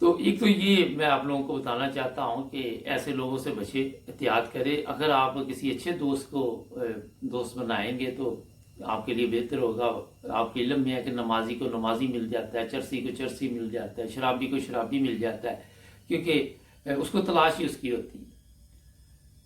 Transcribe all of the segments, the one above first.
تو ایک تو یہ میں آپ لوگوں کو بتانا چاہتا ہوں کہ ایسے لوگوں سے بچے، احتیاط کرے. اگر آپ کسی اچھے دوست کو دوست بنائیں گے تو آپ کے لیے بہتر ہوگا. آپ کے علم میں ہے کہ نمازی کو نمازی مل جاتا ہے، چرسی کو چرسی مل جاتا ہے، شرابی کو شرابی مل جاتا ہے، کیونکہ اس کو تلاش ہی اس کی ہوتی ہے.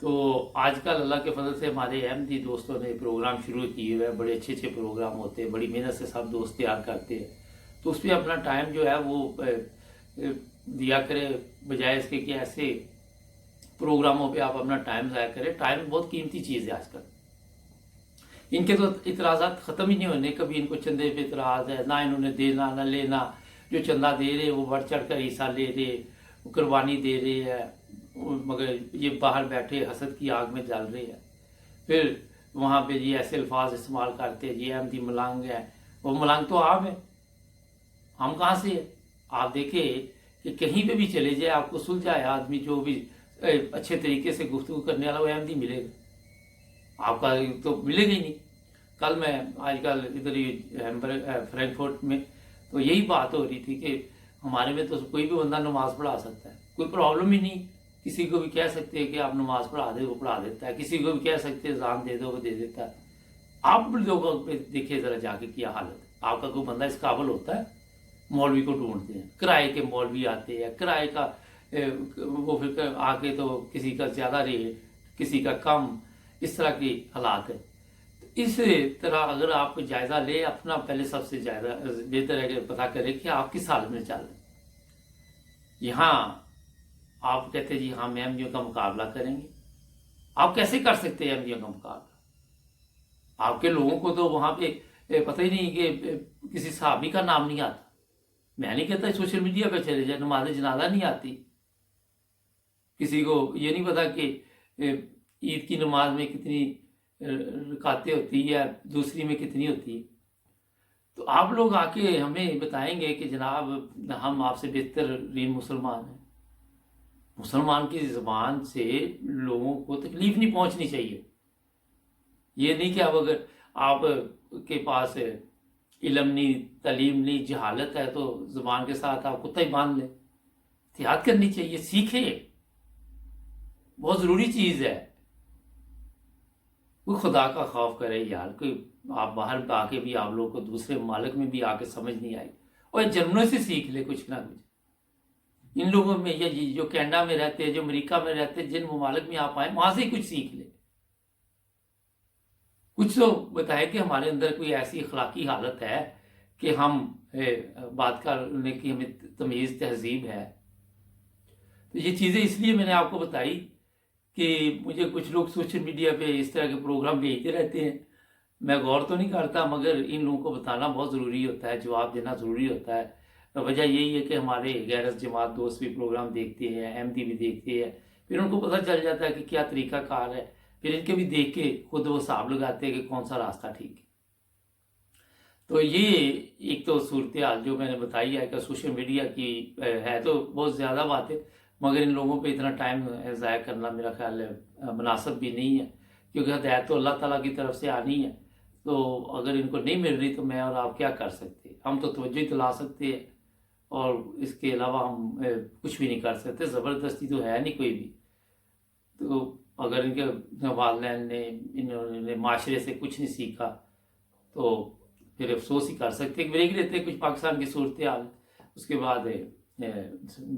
تو آج کل اللہ کے فضل سے ہمارے احمدی دوستوں نے پروگرام شروع کیے ہوئے ہیں، بڑے اچھے اچھے پروگرام ہوتے ہیں، بڑی محنت سے سب دوست تیار کرتے ہیں. تو اس پہ اپنا ٹائم جو ہے وہ دیا کرے، بجائے اس کے کہ ایسے پروگراموں پہ آپ اپنا ٹائم ضائع کریں. ٹائم بہت قیمتی چیز ہے. آج کل ان کے تو اعتراضات ختم ہی نہیں ہونے. کبھی ان کو چندے پہ اعتراض ہے، نہ انہوں نے دینا نہ لینا، جو چندہ دے رہے وہ بڑھ چڑھ کر حصہ لے رہے، وہ قربانی دے رہے ہے، مگر یہ باہر بیٹھے حسد کی آگ میں جل رہے ہیں. پھر وہاں پہ یہ ایسے الفاظ استعمال کرتے ہیں، یہ احمدی ملنگ ہے. وہ ملنگ تو آپ ہیں، ہم کہاں سے ہیں؟ آپ دیکھیں کہ کہیں پہ بھی چلے جائے آپ کو سلجھایا آدمی جو بھی اچھے طریقے سے گفتگو کرنے والا وہ احمدی ملے گا. آپ کا تو ملے گا ہی نہیں. کل میں آج کل ادھر ہی فرینکفرٹ میں تو یہی بات ہو رہی تھی کہ ہمارے میں تو کوئی بھی بندہ نماز پڑھا سکتا ہے، کوئی پرابلم ہی نہیں. کسی کو بھی کہہ سکتے ہیں کہ آپ نماز پڑھا دے، وہ پڑھا دیتا ہے. کسی کو بھی کہہ سکتے ہیں اذان دے دو، وہ دے دیتا ہے. آپ لوگوں پہ دیکھیے ذرا جا کے کیا حالت ہے. آپ کا کوئی بندہ اس قابل ہوتا ہے؟ مولوی کو ڈھونڈتے ہیں، کرائے کے مولوی آتے ہیں، کرائے کا وہ پھر آ کے تو کسی کا زیادہ ریٹ، کسی کا کم، اس طرح کی حالات ہے. اس طرح اگر آپ جائزہ لے اپنا، پہلے سب سے بہتر ہے کہ پتہ کرے کہ آپ کس حالت میں چل رہے ہیں. یہاں آپ کہتے ہیں جی ہاں میں احمدیوں کا مقابلہ کریں گے. آپ کیسے کر سکتے ہیں احمدیوں کا مقابلہ؟ آپ کے لوگوں کو تو وہاں پہ پتہ ہی نہیں کہ کسی صحابی کا نام نہیں آتا. میں نہیں کہتا سوشل میڈیا پہ چلے جائے، نماز جنازہ نہیں آتی. کسی کو یہ نہیں پتا کہ عید کی نماز میں کتنی رکعتیں ہوتی ہے، دوسری میں کتنی ہوتی ہے. تو آپ لوگ آ کے ہمیں بتائیں گے کہ جناب ہم آپ سے بہترین مسلمان ہیں. مسلمان کی زبان سے لوگوں کو تکلیف نہیں پہنچنی چاہیے. یہ نہیں کہ اب اگر آپ کے پاس علم نہیں، تعلیم نہیں، جہالت ہے تو زبان کے ساتھ آپ کتا ہی باندھ لیں. احتیاط کرنی چاہیے، سیکھیں، بہت ضروری چیز ہے. کوئی خدا کا خوف کرے یار. کوئی آپ باہر آ کے بھی آپ لوگوں کو دوسرے ممالک میں بھی آ کے سمجھ نہیں آئی، اور جرمنوں سے سیکھ لے کچھ نہ کچھ. ان لوگوں میں یہ جو کینیڈا میں رہتے ہیں، جو امریکہ میں رہتے ہیں، جن ممالک میں آپ آئیں وہاں سے ہی کچھ سیکھ لے. کچھ تو بتائے کہ ہمارے اندر کوئی ایسی اخلاقی حالت ہے کہ ہم بات کرنے کی ہمیں تمیز تہذیب ہے. تو یہ چیزیں اس لیے میں نے آپ کو بتائی کہ مجھے کچھ لوگ سوشل میڈیا پہ اس طرح کے پروگرام بھیجتے رہتے ہیں. میں غور تو نہیں کرتا، مگر ان لوگوں کو بتانا بہت ضروری ہوتا ہے، جواب دینا ضروری ہوتا ہے. وجہ یہی ہے کہ ہمارے غیر جماعت دوست بھی پروگرام دیکھتے ہیں، احمدی بھی دیکھتے ہیں. پھر ان کو پتہ چل جاتا ہے کہ کیا طریقہ کار ہے. پھر ان کے بھی دیکھ کے خود وہ حساب لگاتے ہیں کہ کون سا راستہ ٹھیک ہے. تو یہ ایک تو صورتحال جو میں نے بتائی ہے کہ سوشل میڈیا کی ہے تو بہت زیادہ بات ہے، مگر ان لوگوں پہ اتنا ٹائم ضائع کرنا میرا خیال ہے مناسب بھی نہیں ہے. کیونکہ ہدایت تو اللہ تعالیٰ کی طرف سے آنی ہے. تو اگر ان کو نہیں مل رہی تو میں اور آپ کیا کر سکتے؟ ہم تو توجہ دلا سکتے ہیں، اور اس کے علاوہ ہم کچھ بھی نہیں کر سکتے. زبردستی تو ہے نہیں کوئی بھی. تو اگر ان کے والدین نے انہوں نے معاشرے سے کچھ نہیں سیکھا تو پھر افسوس ہی کر سکتے. بریک لیتے ہیں کچھ پاکستان کی صورتحال، اس کے بعد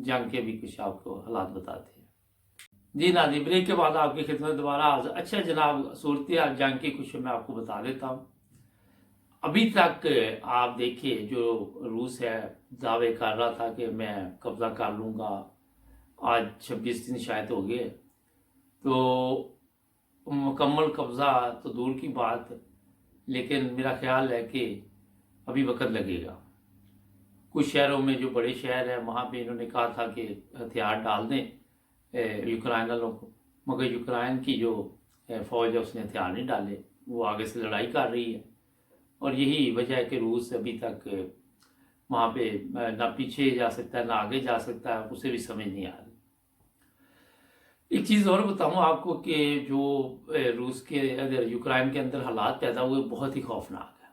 جنگ کے بھی کچھ آپ کو حالات بتاتے ہیں. جی ناظرین، بریک کے بعد آپ کی خدمت دوبارہ حاضر. اچھا جناب، صورتحال جنگ کی کچھ میں آپ کو بتا دیتا ہوں. ابھی تک آپ دیکھیے جو روس ہے دعوے کر رہا تھا کہ میں قبضہ کر لوں گا. آج 26 دن شاید ہو گئے، تو مکمل قبضہ تو دور کی بات، لیکن میرا خیال ہے کہ ابھی وقت لگے گا. کچھ شہروں میں جو بڑے شہر ہیں وہاں پہ انہوں نے کہا تھا کہ ہتھیار ڈال دیں یوکرائن والوں کو، مگر یوکرائن کی جو فوج ہے اس نے ہتھیار نہیں ڈالے، وہ آگے سے لڑائی کر رہی ہے. اور یہی وجہ ہے کہ روس ابھی تک وہاں پہ نہ پیچھے جا سکتا ہے نہ آگے جا سکتا ہے، اسے بھی سمجھ نہیں آ رہی. ایک چیز اور بتاؤں آپ کو کہ جو روس کے اگر یوکرائن کے اندر حالات پیدا ہوئے بہت ہی خوفناک ہے.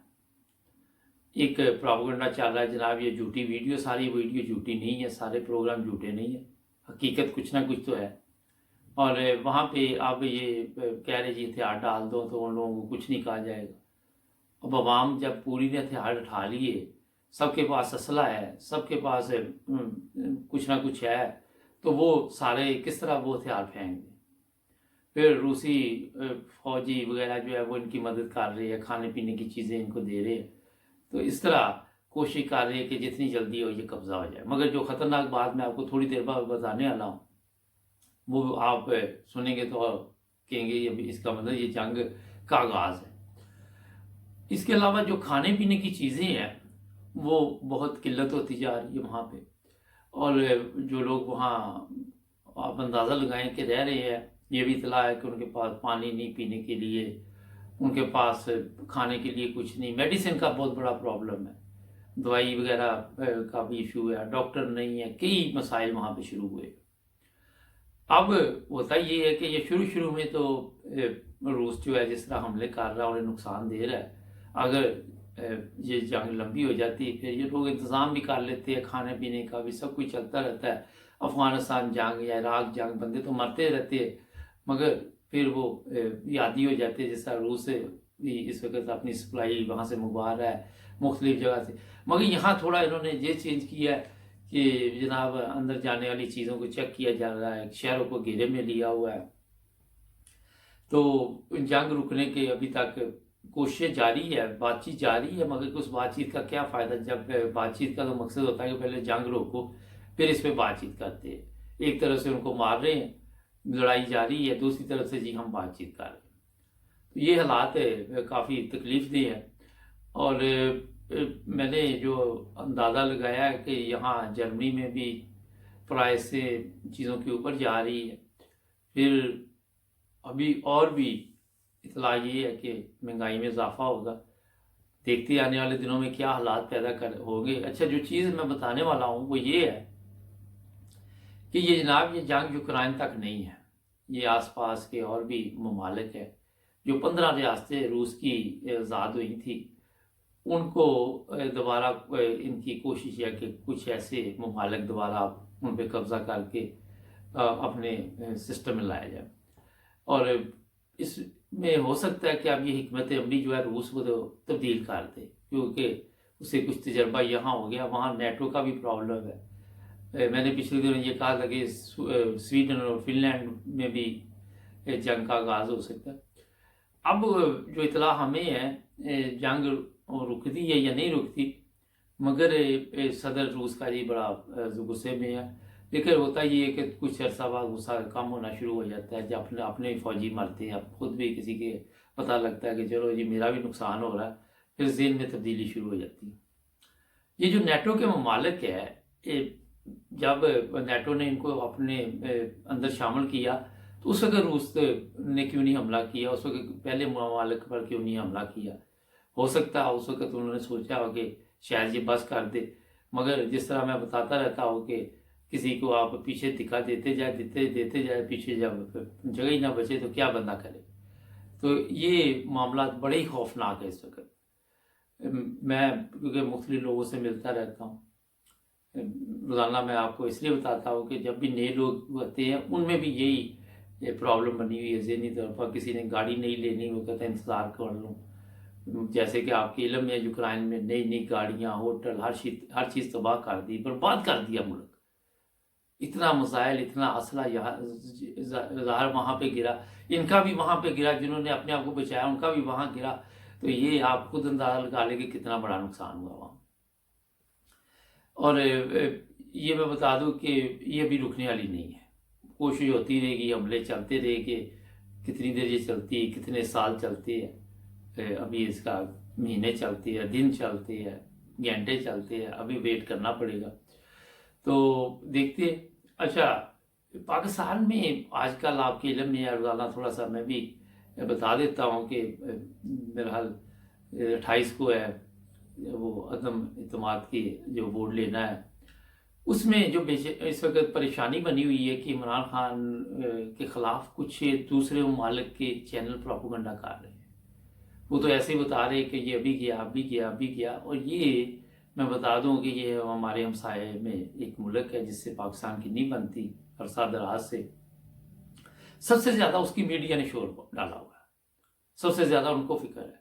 ایک پروپیگنڈا چل رہا ہے جناب یہ جھوٹی ویڈیو، ساری ویڈیو جھوٹی نہیں ہے، سارے پروگرام جھوٹے نہیں ہیں، حقیقت کچھ نہ کچھ تو ہے۔ اور وہاں پہ اب یہ کہہ رہے جی ہتھیار ڈال دو تو ان لوگوں کو کچھ نہیں کہا جائے گا۔ اب عوام جب پوری نے ہتھیار اٹھا لیے، سب کے پاس اسلحہ ہے، سب کے پاس کچھ نہ کچھ ہے، تو وہ سارے کس طرح وہ ہتھیار پھینک دیں؟ پھر روسی فوجی وغیرہ جو ہے وہ ان کی مدد کر رہے ہیں، کھانے پینے کی چیزیں ان کو دے رہے ہیں، تو اس طرح کوشش کر رہے ہیں کہ جتنی جلدی ہو یہ قبضہ ہو جائے۔ مگر جو خطرناک بات میں آپ کو تھوڑی دیر بعد بتانے والا ہوں، وہ آپ سنیں گے تو کہیں گے یہ اس کا مطلب یہ جنگ کا آغاز ہے۔ اس کے علاوہ جو کھانے پینے کی چیزیں ہیں وہ بہت قلت ہوتی جا رہی ہے وہاں پہ، اور جو لوگ وہاں آپ اندازہ لگائیں کہ رہ رہے ہیں، یہ بھی اطلاع ہے کہ ان کے پاس پانی نہیں پینے کے لیے، ان کے پاس کھانے کے لیے کچھ نہیں، میڈیسن کا بہت بڑا پرابلم ہے، دوائی وغیرہ کا بھی ایشو ہے، ڈاکٹر نہیں ہے، کئی مسائل وہاں پہ شروع ہوئے۔ اب ہوتا یہ ہے کہ یہ شروع میں تو روس جو ہے جس طرح حملے کر رہا ہے انہیں نقصان دے رہا ہے، اگر یہ جنگ لمبی ہو جاتی پھر یہ لوگ انتظام بھی کر لیتے ہیں، کھانے پینے کا بھی سب کچھ چلتا رہتا ہے۔ افغانستان جنگ یا عراق جنگ، بندے تو مرتے رہتے ہیں مگر پھر وہ یادی ہو جاتے ہیں، جس طرح روس بھی اس وقت اپنی سپلائی وہاں سے منگوا رہا ہے مختلف جگہ سے، مگر یہاں تھوڑا انہوں نے یہ چینج کیا ہے کہ جناب اندر جانے والی چیزوں کو چیک کیا جا رہا ہے، شہروں کو گھیرے میں لیا ہوا ہے۔ تو جنگ رکنے کے ابھی تک کوششیں جاری ہے، بات چیت جاری ہے، مگر اس بات چیت کا کیا فائدہ جب بات چیت کا تو مقصد ہوتا ہے کہ پہلے جنگ روکو پھر اس پہ بات چیت کرتے ہیں۔ ایک طرف سے ان کو مار رہے ہیں، لڑائی جاری ہے، دوسری طرف سے جی ہم بات چیت کر رہے ہیں، تو یہ حالات کافی تکلیف دہ ہیں۔ اور میں نے جو اندازہ لگایا ہے کہ یہاں جرمنی میں بھی پرائس سے چیزوں کے اوپر جا رہی ہے، پھر ابھی اور بھی اطلاع یہ ہے کہ مہنگائی میں اضافہ ہوگا، دیکھتے آنے والے دنوں میں کیا حالات پیدا ہوں گے۔ اچھا جو چیز میں بتانے والا ہوں وہ یہ ہے کہ یہ جناب یہ جنگ یوکرائن تک نہیں ہے، یہ آس پاس کے اور بھی ممالک ہیں، جو 15 ریاستیں روس کی آزاد ہوئی تھی ان کو دوبارہ ان کی کوشش ہے کہ کچھ ایسے ممالک دوبارہ ان پہ قبضہ کر کے اپنے سسٹم میں لایا جائے، اور اس میں ہو سکتا ہے کہ اب یہ حکمت عملی جو ہے روس کو تبدیل کر دے، کیونکہ اسے کچھ تجربہ یہاں ہو گیا، وہاں نیٹو کا بھی پرابلم ہے۔ میں نے پچھلے دنوں یہ کہا تھا کہ سویڈن اور فن لینڈ میں بھی جنگ کا آغاز ہو سکتا ہے۔ اب جو اطلاع ہمیں ہے جنگ رکتی ہے یا نہیں رکتی، مگر صدر روس کا یہ بڑا غصے میں ہے، لیکن ہوتا یہ ہے کہ کچھ عرصہ بعد غصہ کم ہونا شروع ہو جاتا ہے، جب اپنے فوجی مرتے ہیں، اب خود بھی کسی کے پتہ لگتا ہے کہ چلو جی میرا بھی نقصان ہو رہا ہے، پھر ذہن میں تبدیلی شروع ہو جاتی ہے۔ یہ جو نیٹو کے ممالک ہے، جب نیٹو نے ان کو اپنے اندر شامل کیا تو اس وقت روس نے کیوں نہیں حملہ کیا، اس وقت پہلے ممالک پر کیوں نہیں حملہ کیا؟ ہو سکتا ہے اس وقت انہوں نے سوچا ہو کہ شاید یہ بس کر دے، مگر جس طرح میں بتاتا رہتا ہوں کہ کسی کو آپ پیچھے دکھا دیتے جائے پیچھے، جب جگہ ہی نہ بچے تو کیا بندہ کرے۔ تو یہ معاملات بڑے ہی خوفناک ہے اس وقت۔ میں کیونکہ مختلف لوگوں سے ملتا رہتا ہوں روزانہ، میں آپ کو اس لیے بتاتا ہوں کہ جب بھی نئے لوگ ہوتے ہیں ان میں بھی یہی پرابلم بنی ہوئی ہے ذہنی طور پر۔ کسی نے گاڑی نہیں لینی، وہ کہتا ہے انتظار کر لوں، جیسے کہ آپ کے علم میں یوکرائن میں نئی گاڑیاں، ہوٹل، ہر چیز تباہ کر دی، برباد کر دیا ملک، اتنا مسائل، اتنا اسلحہ یہاں ظاہر وہاں پہ گرا، ان کا بھی وہاں پہ گرا، جنہوں نے اپنے آپ کو بچایا ان کا بھی وہاں گرا، تو یہ آپ خود اندازہ لگا لیں کہ کتنا بڑا نقصان ہوا وہاں۔ اور یہ میں بتا دوں کہ یہ بھی رکنے والی نہیں ہے، کوشش ہوتی رہے گی، حملے چلتے رہے گے، کتنی دیر یہ چلتی ہے، کتنے سال چلتے ہیں، ابھی اس کا مہینے چلتے ہیں، دن چلتے ہیں، گھنٹے چلتے ہیں، ابھی ویٹ کرنا پڑے گا، تو دیکھتے ہیں۔ اچھا پاکستان میں آج کل آپ کے علم میں ہے، روزانہ تھوڑا سا میں بھی بتا دیتا ہوں کہ میرا حال 28 کو ہے وہ عدم اعتماد کی جو ووٹ لینا ہے، اس میں جو اس وقت پریشانی بنی ہوئی ہے کہ عمران خان کے خلاف کچھ دوسرے ممالک کے چینل پروپیگنڈا کر رہے ہیں، وہ تو ایسے ہی بتا رہے کہ یہ ابھی گیا ابھی گیا ابھی گیا، اور یہ میں بتا دوں کہ یہ ہمارے ہمسائے میں ایک ملک ہے جس سے پاکستان کی نہیں بنتی عرصہ دراز سے، سب سے زیادہ اس کی میڈیا نے شور ڈالا ہوا ہے، سب سے زیادہ ان کو فکر ہے،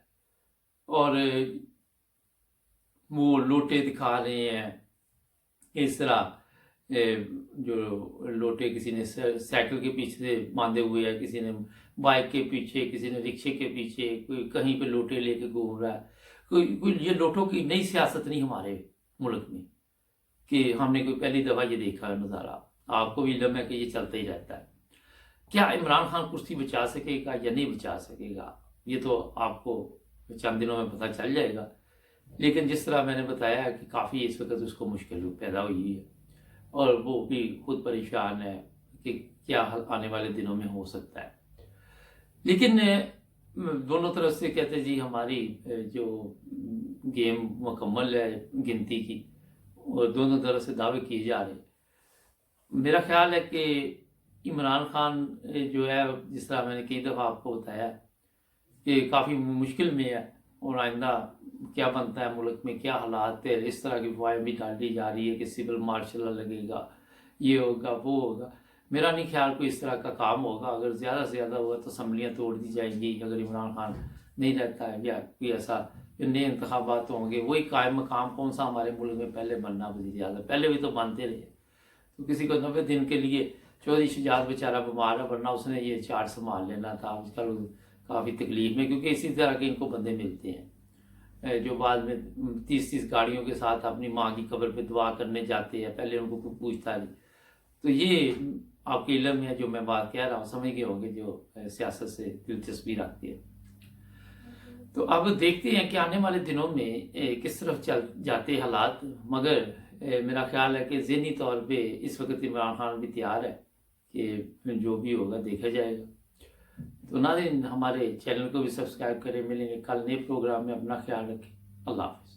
اور وہ لوٹے دکھا رہے ہیں اس طرح، جو لوٹے کسی نے سائیکل کے پیچھے سے باندھے ہوئے ہے، کسی نے بائک کے پیچھے، کسی نے رکشے کے پیچھے، کوئی کہیں پہ لوٹے لے کے گھوم رہا ہے، کوئی یہ لوٹوں کی نئی سیاست نہیں ہمارے ملک میں کہ ہم نے کوئی پہلی دفعہ یہ دیکھا ہے نظارہ، آپ کو بھی علم ہے کہ یہ چلتا ہی رہتا ہے۔ کیا عمران خان کرسی بچا سکے گا یا نہیں بچا سکے گا، یہ تو آپ کو چند دنوں میں پتہ چل جائے گا، لیکن جس طرح میں نے بتایا ہے کہ کافی اس وقت اس کو مشکل پیدا ہوئی ہے، اور وہ بھی خود پریشان ہے کہ کیا حل آنے والے دنوں میں ہو سکتا ہے۔ لیکن دونوں طرف سے کہتے جی ہماری جو گیم مکمل ہے گنتی کی، اور دونوں طرف سے دعوے کیے جا رہے ہیں۔ میرا خیال ہے کہ عمران خان جو ہے، جس طرح میں نے کئی دفعہ آپ کو بتایا کہ کافی مشکل میں ہے، اور آئندہ کیا بنتا ہے ملک میں، کیا حالات ہے، اس طرح کی افواہیں بھی ڈالی جا رہی ہے کہ سول مارشل لگے گا، یہ ہوگا وہ ہوگا۔ میرا نہیں خیال کوئی اس طرح کا کام ہوگا، اگر زیادہ سے زیادہ ہوا تو اسمبلیاں توڑ دی جائیں گی اگر عمران خان نہیں رہتا ہے، یا کوئی ایسا نئے انتخابات ہوں گے، وہی قائم مقام کون سا ہمارے ملک میں پہلے بننا وزیر اعظم، پہلے بھی تو بنتے رہے، تو کسی کو 90 دن کے لیے، چودھری شجاعت بیچارہ بیمار ہے ورنہ اس نے یہ چارج سنبھال لینا تھا، آج کل کافی تکلیف میں، کیونکہ اسی طرح کے ان کو بندے ملتے ہیں جو بعد میں 30 گاڑیوں کے ساتھ اپنی ماں کی قبر پہ دعا کرنے جاتے ہیں، پہلے ان کو کوئی پوچھتا نہیں۔ تو یہ آپ کے علم میں جو میں بات کہہ رہا ہوں سمجھ گئے ہوں گے جو سیاست سے دلچسپی رکھتی ہے۔ تو اب دیکھتے ہیں کہ آنے والے دنوں میں کس طرف چل جاتے حالات، مگر میرا خیال ہے کہ ذہنی طور پہ اس وقت عمران خان بھی تیار ہے کہ جو بھی ہوگا دیکھا جائے گا۔ تو ناظرین ہمارے چینل کو بھی سبسکرائب کریں، ملیں گے کل نئے پروگرام میں، اپنا خیال رکھیں، اللہ حافظ۔